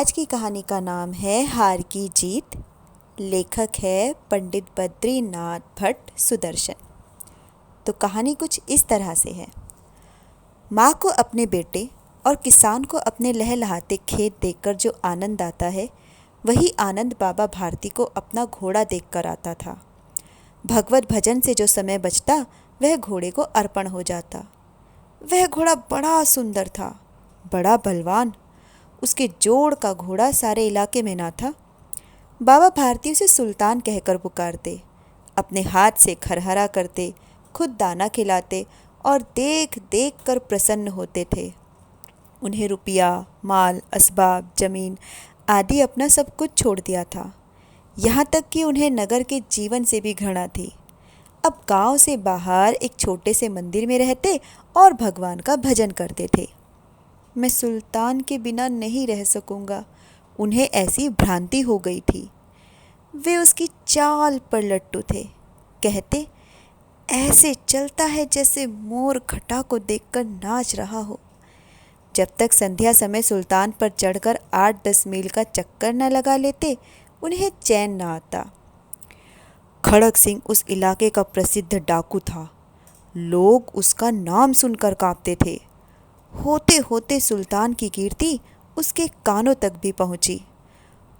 आज की कहानी का नाम है हार की जीत। लेखक है पंडित बद्रीनाथ भट्ट सुदर्शन। तो कहानी कुछ इस तरह से है। माँ को अपने बेटे और किसान को अपने लहलहाते खेत देखकर जो आनंद आता है, वही आनंद बाबा भारती को अपना घोड़ा देखकर आता था। भगवत भजन से जो समय बचता, वह घोड़े को अर्पण हो जाता। वह घोड़ा बड़ा सुंदर था, बड़ा बलवान। उसके जोड़ का घोड़ा सारे इलाके में ना था। बाबा भारती उसे सुल्तान कहकर पुकारते, अपने हाथ से खरहरा करते, खुद दाना खिलाते और देख देख कर प्रसन्न होते थे। उन्हें रुपया, माल, असबाब, जमीन आदि अपना सब कुछ छोड़ दिया था। यहाँ तक कि उन्हें नगर के जीवन से भी घृणा थी। अब गांव से बाहर एक छोटे से मंदिर में रहते और भगवान का भजन करते थे। मैं सुल्तान के बिना नहीं रह सकूंगा, उन्हें ऐसी भ्रांति हो गई थी। वे उसकी चाल पर लट्टू थे। कहते, ऐसे चलता है जैसे मोर घटा को देखकर नाच रहा हो। जब तक संध्या समय सुल्तान पर चढ़कर 8-10 मील का चक्कर न लगा लेते, उन्हें चैन न आता। खड़क सिंह उस इलाके का प्रसिद्ध डाकू था। लोग उसका नाम सुनकर कांपते थे। होते होते सुल्तान की कीर्ति उसके कानों तक भी पहुंची।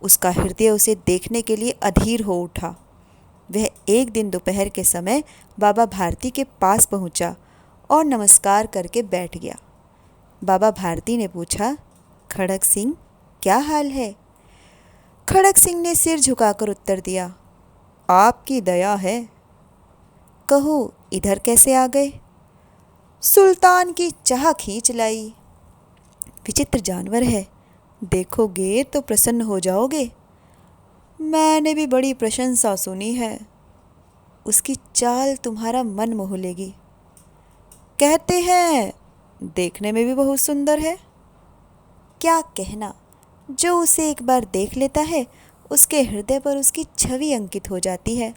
उसका हृदय उसे देखने के लिए अधीर हो उठा। वह एक दिन दोपहर के समय बाबा भारती के पास पहुंचा और नमस्कार करके बैठ गया। बाबा भारती ने पूछा, खड़क सिंह, क्या हाल है? खड़क सिंह ने सिर झुकाकर उत्तर दिया, आपकी दया है। कहो, इधर कैसे आ गए? सुल्तान की चाह खींच लाई। विचित्र जानवर है, देखोगे तो प्रसन्न हो जाओगे। मैंने भी बड़ी प्रशंसा सुनी है। उसकी चाल तुम्हारा मन मोह लेगी। कहते हैं देखने में भी बहुत सुंदर है। क्या कहना, जो उसे एक बार देख लेता है, उसके हृदय पर उसकी छवि अंकित हो जाती है।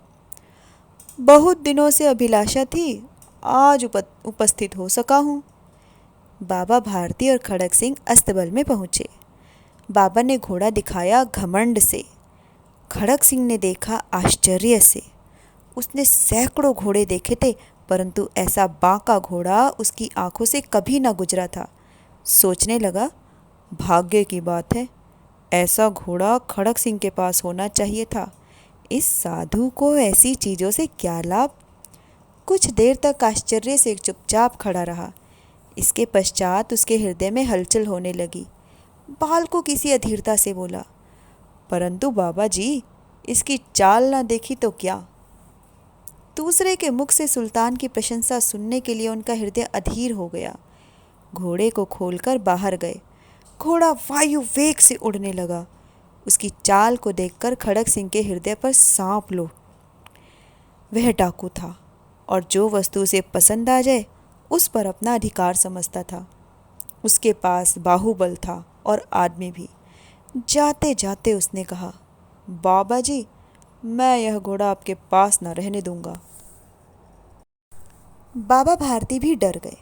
बहुत दिनों से अभिलाषा थी, आज उपस्थित हो सका हूँ। बाबा भारती और खड़क सिंह अस्तबल में पहुँचे। बाबा ने घोड़ा दिखाया घमंड से। खड़क सिंह ने देखा आश्चर्य से। उसने सैकड़ों घोड़े देखे थे, परंतु ऐसा बांका घोड़ा उसकी आंखों से कभी न गुजरा था। सोचने लगा, भाग्य की बात है, ऐसा घोड़ा खड़क सिंह के पास होना चाहिए था। इस साधु को ऐसी चीज़ों से क्या लाभ? कुछ देर तक आश्चर्य से चुपचाप खड़ा रहा। इसके पश्चात उसके हृदय में हलचल होने लगी। बाल को किसी अधीरता से बोला, परंतु बाबा जी, इसकी चाल ना देखी तो क्या? दूसरे के मुख से सुल्तान की प्रशंसा सुनने के लिए उनका हृदय अधीर हो गया। घोड़े को खोलकर बाहर गए। घोड़ा वायु वेग से उड़ने लगा। उसकी चाल को देखकर खड़क सिंह के हृदय पर सांप लो। वह डाकू था और जो वस्तु उसे पसंद आ जाए, उस पर अपना अधिकार समझता था। उसके पास बाहुबल था और आदमी भी। जाते जाते उसने कहा, बाबा जी, मैं यह घोड़ा आपके पास न रहने दूंगा। बाबा भारती भी डर गए।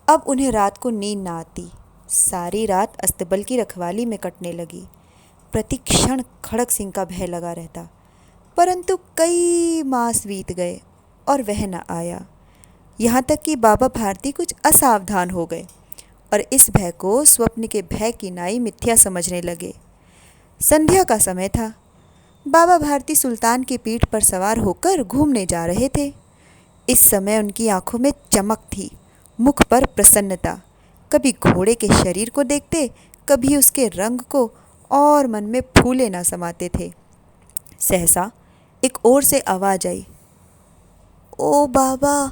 अब उन्हें रात को नींद न आती। सारी रात अस्तबल की रखवाली में कटने लगी। प्रतिक्षण खड़क सिंह का भय लगा रहता, परंतु कई मास बीत गए और वह न आया। यहाँ तक कि बाबा भारती कुछ असावधान हो गए और इस भय को स्वप्न के भय की नाई मिथ्या समझने लगे। संध्या का समय था। बाबा भारती सुल्तान की पीठ पर सवार होकर घूमने जा रहे थे। इस समय उनकी आंखों में चमक थी, मुख पर प्रसन्नता। कभी घोड़े के शरीर को देखते, कभी उसके रंग को, और मन में फूले ना समाते थे। सहसा एक ओर से आवाज आई, ओ बाबा,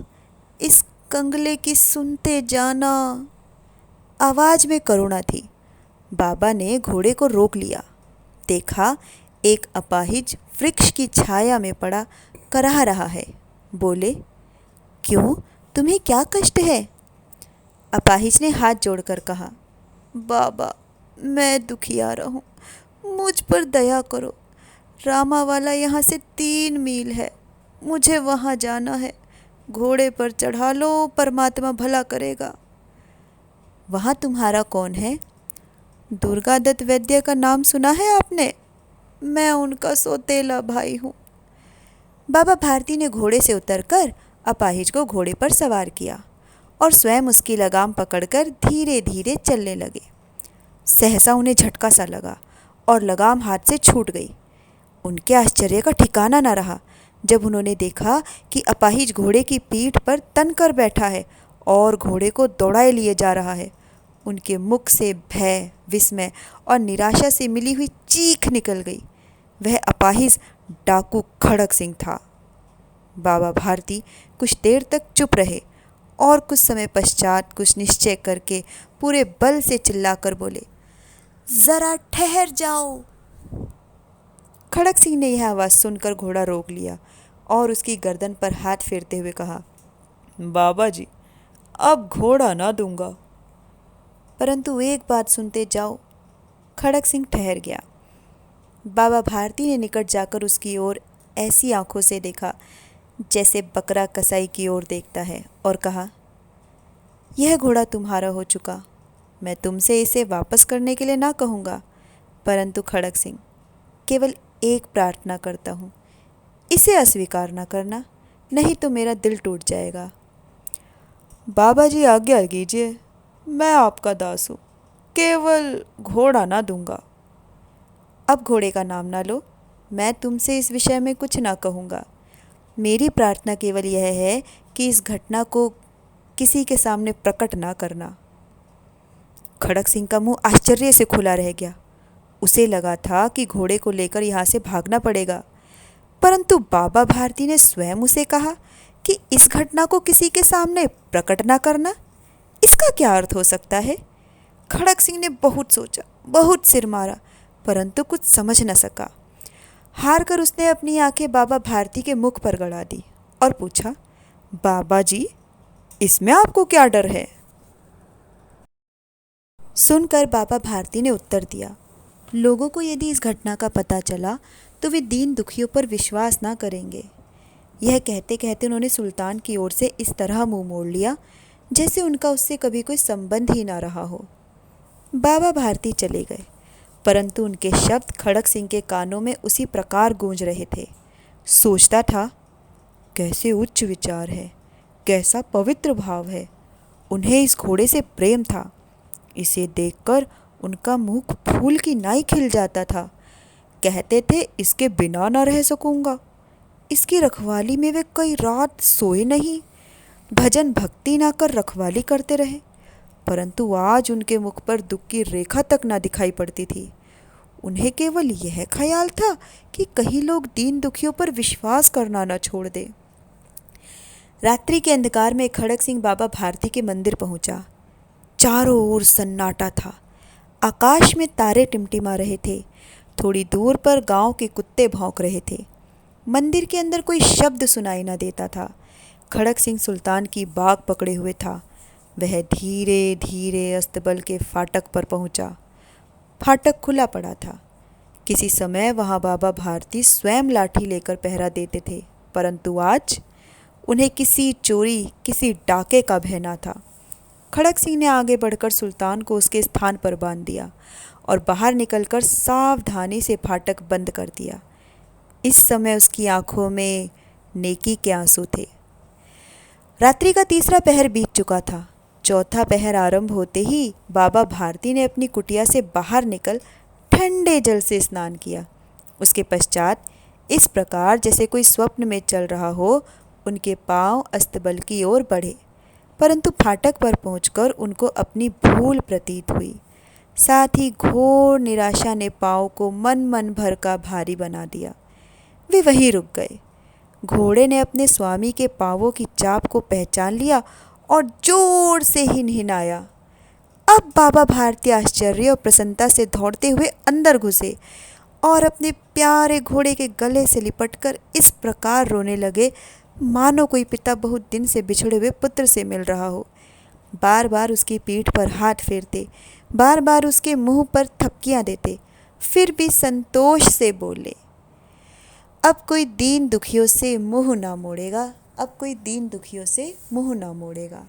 इस कंगले की सुनते जाना। आवाज में करुणा थी। बाबा ने घोड़े को रोक लिया। देखा, एक अपाहिज वृक्ष की छाया में पड़ा कराह रहा है। बोले, क्यों, तुम्हें क्या कष्ट है? अपाहिज ने हाथ जोड़कर कहा, बाबा, मैं दुखियारा हूँ, मुझ पर दया करो। रामावाला यहाँ से 3 मील है, मुझे वहाँ जाना है। घोड़े पर चढ़ा लो, परमात्मा भला करेगा। वहाँ तुम्हारा कौन है? दुर्गादत्त वैद्य का नाम सुना है आपने? मैं उनका सौतेला भाई हूँ। बाबा भारती ने घोड़े से उतरकर अपाहिज को घोड़े पर सवार किया और स्वयं उसकी लगाम पकड़कर धीरे धीरे चलने लगे। सहसा उन्हें झटका सा लगा और लगाम हाथ से छूट गई। उनके आश्चर्य का ठिकाना न रहा जब उन्होंने देखा कि अपाहिज घोड़े की पीठ पर तन कर बैठा है और घोड़े को दौड़ाए लिए जा रहा है। उनके मुख से भय, विस्मय और निराशा से मिली हुई चीख निकल गई। वह अपाहिज डाकू खड़क सिंह था। बाबा भारती कुछ देर तक चुप रहे और कुछ समय पश्चात कुछ निश्चय करके पूरे बल से चिल्लाकर बोले, जरा ठहर जाओ। खड़क सिंह ने यह आवाज़ सुनकर घोड़ा रोक लिया और उसकी गर्दन पर हाथ फेरते हुए कहा, बाबा जी, अब घोड़ा ना दूंगा। परंतु एक बात सुनते जाओ। खड़क सिंह ठहर गया। बाबा भारती ने निकट जाकर उसकी ओर ऐसी आंखों से देखा जैसे बकरा कसाई की ओर देखता है और कहा, यह घोड़ा तुम्हारा हो चुका। मैं तुमसे इसे वापस करने के लिए ना कहूँगा, परंतु खड़क सिंह, केवल एक प्रार्थना करता हूँ, इसे अस्वीकार ना करना, नहीं तो मेरा दिल टूट जाएगा। बाबा जी आज्ञा कीजिए, मैं आपका दास हूँ, केवल घोड़ा ना दूंगा। अब घोड़े का नाम ना लो, मैं तुमसे इस विषय में कुछ ना कहूँगा। मेरी प्रार्थना केवल यह है कि इस घटना को किसी के सामने प्रकट ना करना। खड़क सिंह का मुंह आश्चर्य से खुला रह गया। उसे लगा था कि घोड़े को लेकर यहाँ से भागना पड़ेगा, परंतु बाबा भारती ने स्वयं उसे कहा कि इस घटना को किसी के सामने प्रकट ना करना। इसका क्या अर्थ हो सकता है? खड़क सिंह ने बहुत सोचा, बहुत सिर मारा, परंतु कुछ समझ न सका। हार कर उसने अपनी आंखें बाबा भारती के मुख पर गड़ा दी और पूछा, बाबा जी, इसमें आपको क्या डर है? सुनकर बाबा भारती ने उत्तर दिया, लोगों को यदि इस घटना का पता चला तो वे दीन दुखियों पर विश्वास ना करेंगे। यह कहते कहते उन्होंने सुल्तान की ओर से इस तरह मुंह मोड़ लिया जैसे उनका उससे कभी कोई संबंध ही ना रहा हो। बाबा भारती चले गए, परंतु उनके शब्द खड़क सिंह के कानों में उसी प्रकार गूंज रहे थे। सोचता था, कैसे उच्च विचार है, कैसा पवित्र भाव है। उन्हें इस घोड़े से प्रेम था। इसे देखकर उनका मुख फूल की नाई खिल जाता था। कहते थे, इसके बिना न रह सकूंगा। इसकी रखवाली में वे कई रात सोए नहीं, भजन भक्ति ना कर रखवाली करते रहे, परंतु आज उनके मुख पर दुख की रेखा तक ना दिखाई पड़ती थी। उन्हें केवल यह ख्याल था कि कहीं लोग दीन दुखियों पर विश्वास करना न छोड़ दे। रात्रि के अंधकार में खड़क सिंह बाबा भारती के मंदिर पहुंचा। चारों ओर सन्नाटा था। आकाश में तारे टिमटिमा रहे थे। थोड़ी दूर पर गांव के कुत्ते भौंक रहे थे। मंदिर के अंदर कोई शब्द सुनाई न देता था। खड़क सिंह सुल्तान की बाग पकड़े हुए था। वह धीरे धीरे अस्तबल के फाटक पर पहुंचा। फाटक खुला पड़ा था। किसी समय वहां बाबा भारती स्वयं लाठी लेकर पहरा देते थे, परंतु आज उन्हें किसी चोरी, किसी डाके का भय न था। खड़क सिंह ने आगे बढ़कर सुल्तान को उसके स्थान पर बांध दिया और बाहर निकलकर सावधानी से फाटक बंद कर दिया। इस समय उसकी आंखों में नेकी के आंसू थे। रात्रि का तीसरा पहर बीत चुका था। चौथा पहर आरंभ होते ही बाबा भारती ने अपनी कुटिया से बाहर निकल ठंडे जल से स्नान किया। उसके पश्चात इस प्रकार जैसे कोई स्वप्न में चल रहा हो, उनके पांव अस्तबल की ओर बढ़े, परंतु फाटक पर पहुंचकर उनको अपनी भूल प्रतीत हुई। साथ ही घोर निराशा ने पांव को मन मन भर का भारी बना दिया। वे वहीं रुक गए। घोड़े ने अपने स्वामी के पांवों की चाप को पहचान लिया और जोर से हिनहिनाया। अब बाबा भारती आश्चर्य और प्रसन्नता से दौड़ते हुए अंदर घुसे और अपने प्यारे घोड़े के गले से लिपटकर इस प्रकार रोने लगे मानो कोई पिता बहुत दिन से बिछड़े हुए पुत्र से मिल रहा हो। बार बार उसकी पीठ पर हाथ फेरते, बार बार उसके मुंह पर थपकियां देते, फिर भी संतोष से बोले, अब कोई दीन दुखियों से मुंह ना मोड़ेगा, अब कोई दीन दुखियों से मुंह ना मोड़ेगा।